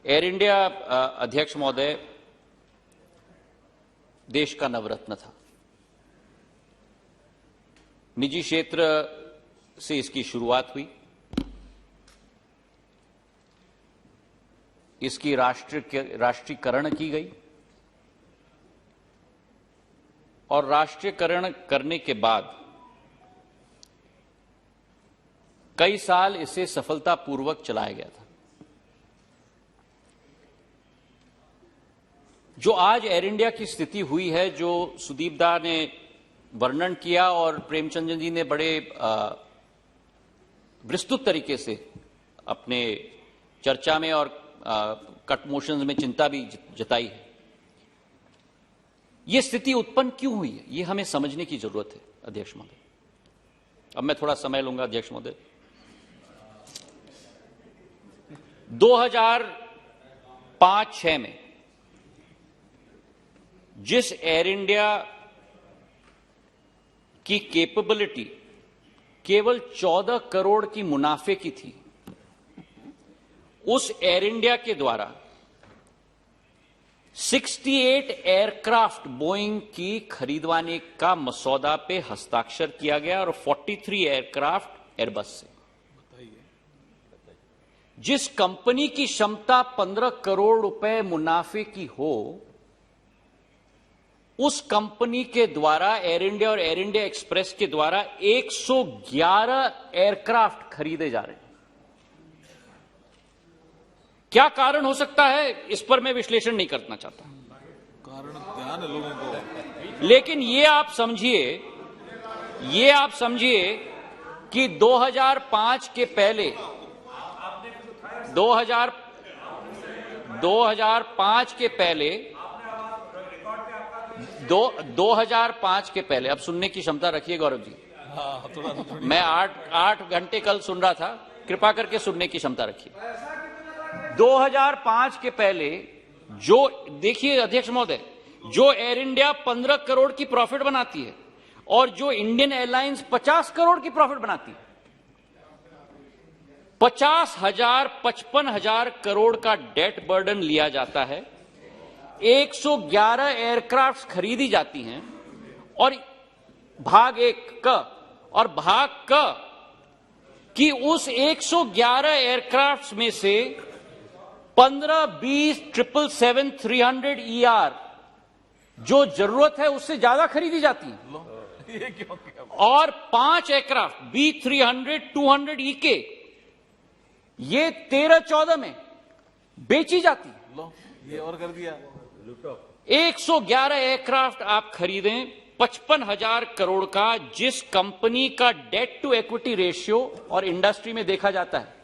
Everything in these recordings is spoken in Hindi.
एयर इंडिया अध्यक्ष महोदय देश का नवरत्न था। निजी क्षेत्र से इसकी शुरुआत हुई, इसकी राष्ट्रीयकरण की गई और राष्ट्रीयकरण करने के बाद कई साल इसे सफलतापूर्वक चलाया गया था। जो आज एयर इंडिया की स्थिति हुई है, जो सुदीप दा ने वर्णन किया और प्रेमचंद जी ने बड़े विस्तृत तरीके से अपने चर्चा में और कट मोशंस में चिंता भी जताई है। यह स्थिति उत्पन्न क्यों हुई है, यह हमें समझने की जरूरत है अध्यक्ष महोदय। अब मैं थोड़ा समय लूंगा अध्यक्ष महोदय। 2005-6 में जिस एयर इंडिया की कैपेबिलिटी केवल 14 करोड़ की मुनाफे की थी, उस एयर इंडिया के द्वारा 68 एयरक्राफ्ट बोइंग की खरीदवाने का मसौदा पे हस्ताक्षर किया गया और 43 एयरक्राफ्ट एयरबस से। जिस कंपनी की क्षमता 15 करोड़ रुपए मुनाफे की हो, उस कंपनी के द्वारा एयर इंडिया और एयर इंडिया एक्सप्रेस के द्वारा 111 एयरक्राफ्ट खरीदे जा रहे हैं। क्या कारण हो सकता है, इस पर मैं विश्लेषण नहीं करना चाहता। कारण ध्यान है लोगों को, लेकिन ये आप समझिए कि 2005 के पहले 2005 के पहले अब सुनने की क्षमता रखिए गौरव जी। मैं 8 घंटे कल सुन रहा था, कृपा करके सुनने की क्षमता रखिए। 2005 के पहले जो देखिए अध्यक्ष महोदय, जो एयर इंडिया 15 करोड़ की प्रॉफिट बनाती है और जो इंडियन एयरलाइंस 50 करोड़ की प्रॉफिट बनाती है, 55,000 करोड़ का डेट बर्डन लिया जाता है, 111 एयरक्राफ्ट खरीदी जाती हैं और भाग क कि उस 111 एयरक्राफ्ट में से 15-20 777-300ER जो जरूरत है उससे ज्यादा खरीदी जाती है और 5 एयरक्राफ्ट B300-200EK ये 13-14 में बेची जाती है। ये और कर दिया। 111 एयरक्राफ्ट आप खरीदें 55,000 करोड़ का, जिस कंपनी का डेट टू इक्विटी रेशियो और इंडस्ट्री में देखा जाता है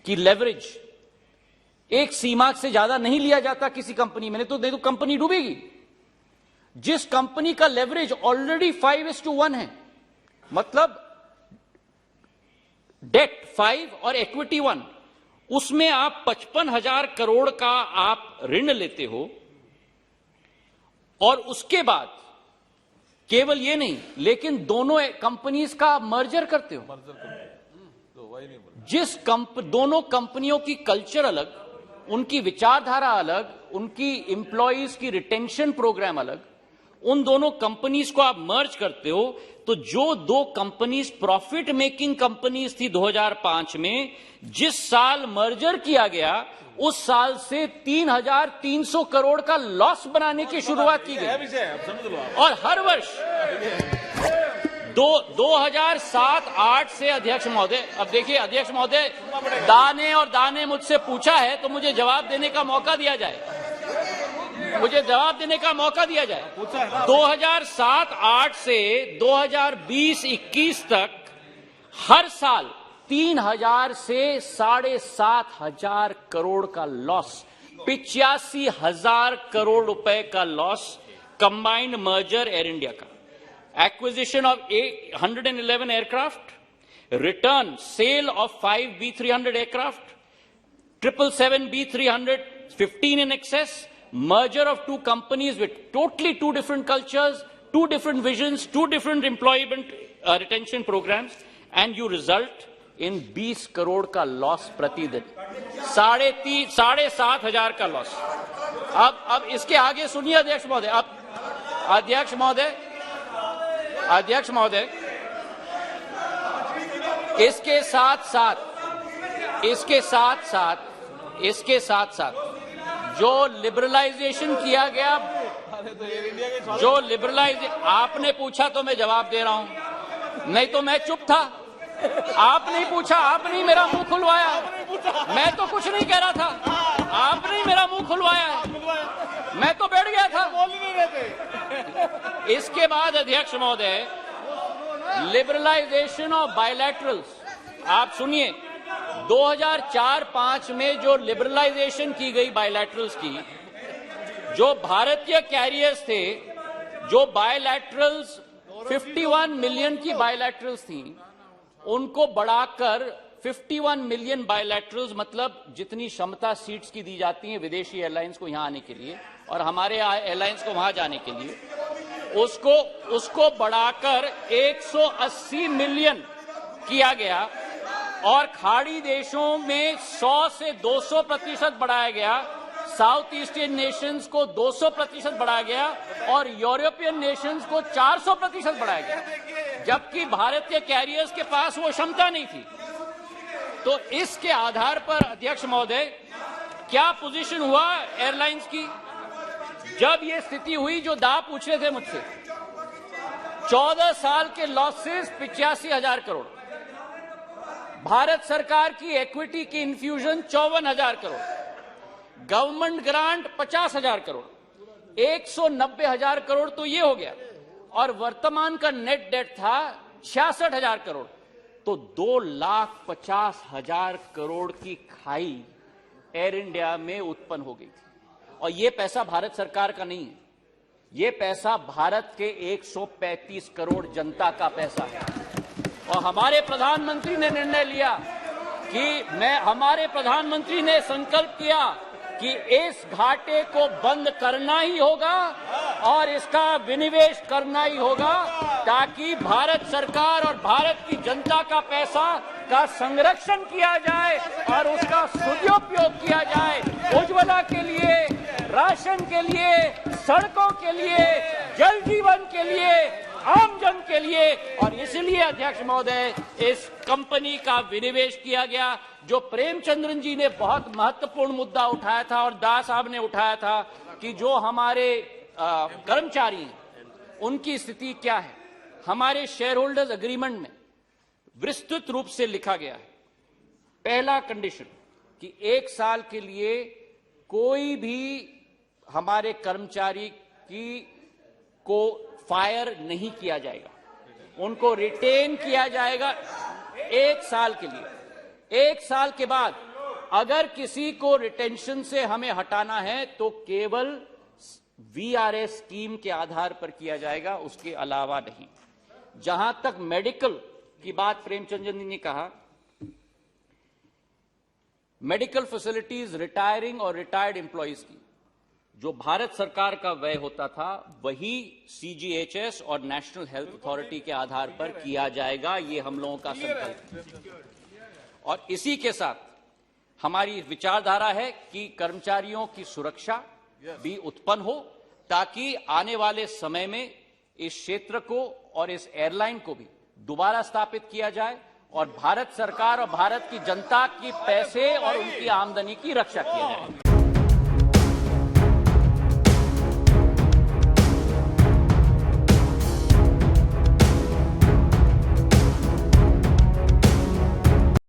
कि लेवरेज एक सीमा से ज्यादा नहीं लिया जाता किसी कंपनी में, नहीं तो कंपनी डूबेगी। जिस कंपनी का लेवरेज ऑलरेडी 5:1 है, मतलब डेट 5 और इक्विटी 1, उसमें आप 55,000 करोड़ का आप ऋण लेते हो और उसके बाद केवल ये नहीं, लेकिन दोनों कंपनीज का मर्जर करते हो। दोनों कंपनियों की कल्चर अलग, उनकी विचारधारा अलग, उनकी इंप्लॉइज की रिटेंशन प्रोग्राम अलग, उन दोनों कंपनीज को आप मर्ज करते हो तो जो दो कंपनीज प्रॉफिट मेकिंग कंपनीज थी 2005 में, जिस साल मर्जर किया गया उस साल से 3,300 करोड़ का लॉस बनाने की शुरुआत की गई और हर वर्ष 2007-8 से अध्यक्ष महोदय, अब देखिए अध्यक्ष महोदय, दाने मुझसे पूछा है तो मुझे जवाब देने का मौका दिया जाए, 2007-8 से 2020-21 तक हर साल 3,000 से 7,500 करोड़ का लॉस, 85,000 करोड़ रुपए का loss, combined merger air India का, acquisition of 111 aircraft, return sale of 5 B300 aircraft, 777 B300 15 in excess, merger of two companies with totally two different cultures, two different visions, two different employment retention programs, and you result इन 20 करोड़ का लॉस प्रतिदिन, 7,500 का लॉस। अब इसके आगे सुनिए अध्यक्ष महोदय, अब अध्यक्ष महोदय, इसके साथ साथ जो लिबरलाइजेशन किया गया, आपने पूछा तो मैं जवाब दे रहा हूं, नहीं तो मैं चुप था। आप नहीं पूछा, आपने ही मेरा मुंह खुलवाया, मैं तो कुछ नहीं कह रहा था, आपने ही मेरा मुंह खुलवाया, मैं तो बैठ गया था। इसके बाद अध्यक्ष महोदय, लिबरलाइजेशन ऑफ बायलैटरल्स, आप सुनिए, 2004-5 में जो लिबरलाइजेशन की गई बायलैटरल्स की, जो भारतीय कैरियर्स थे, जो बायलैटरल्स 51 मिलियन की बायलैटरल्स थी, उनको बढ़ाकर 51 मिलियन बायलैटरल्स, मतलब जितनी क्षमता सीट्स की दी जाती हैं विदेशी एयरलाइंस को यहां आने के लिए और हमारे एयरलाइंस को वहां जाने के लिए, उसको बढ़ाकर 180 मिलियन किया गया और खाड़ी देशों में 100 से 200% बढ़ाया गया, साउथ ईस्टर्न नेशंस को 200% बढ़ाया गया और यूरोपियन नेशंस को 400% बढ़ाया गया, जबकि भारतीय कैरियर्स के पास वो क्षमता नहीं थी। तो इसके आधार पर अध्यक्ष महोदय, क्या पोजीशन हुआ एयरलाइंस की जब ये स्थिति हुई जो दा पूछ रहे थे मुझसे? 14 साल के लॉसेस 85,000 करोड़, भारत सरकार की इक्विटी की infusion 54,000 crore, government grant 50,000 crore, 190,000 crore तो ये हो गया, और वर्तमान का नेट डेट था 66,000 करोड़। तो 2,50,000 करोड़ की खाई एयर इंडिया में उत्पन्न हो गई थी। और ये पैसा भारत सरकार का नहीं है, ये पैसा भारत के 135 करोड़ जनता का पैसा है। और हमारे प्रधानमंत्री ने निर्णय लिया कि हमारे प्रधानमंत्री ने संकल्प किया कि इस घाटे को बंद करना ही होगा और इसका विनिवेश करना ही होगा, ताकि भारत सरकार और भारत की जनता का पैसा का संरक्षण किया जाए और उसका सदुपयोग किया जाए, उज्ज्वला के लिए, राशन के लिए, सड़कों के लिए, जल जीवन के लिए, आम जन के लिए। और इसलिए अध्यक्ष महोदय, इस कंपनी का विनिवेश किया गया। जो प्रेमचंद्रन जी ने बहुत महत्वपूर्ण मुद्दा उठाया था और दास साहब ने उठाया था कि जो हमारे कर्मचारी हैं उनकी स्थिति क्या है, हमारे शेयर होल्डर्स एग्रीमेंट में विस्तृत रूप से लिखा गया है। पहला कंडीशन कि 1 साल के लिए कोई भी हमारे कर्मचारी को फायर नहीं किया जाएगा, उनको रिटेन किया जाएगा 1 साल के लिए। 1 साल के बाद अगर किसी को रिटेंशन से हमें हटाना है तो केवल वीआरएस स्कीम के आधार पर किया जाएगा, उसके अलावा नहीं। जहां तक मेडिकल की बात प्रेमचंद्र जी ने कहा, मेडिकल फैसिलिटीज रिटायरिंग और रिटायर्ड एम्प्लॉइज की जो भारत सरकार का व्यय होता था वही सीजीएचएस और नेशनल हेल्थ अथॉरिटी के आधार पर किया जाएगा, ये हम लोगों का संकल्प है। और इसी के साथ हमारी विचारधारा है कि कर्मचारियों की सुरक्षा भी उत्पन्न हो, ताकि आने वाले समय में इस क्षेत्र को और इस एयरलाइन को भी दोबारा स्थापित किया जाए और भारत सरकार और भारत की जनता की पैसे और उनकी आमदनी की रक्षा किया जाए।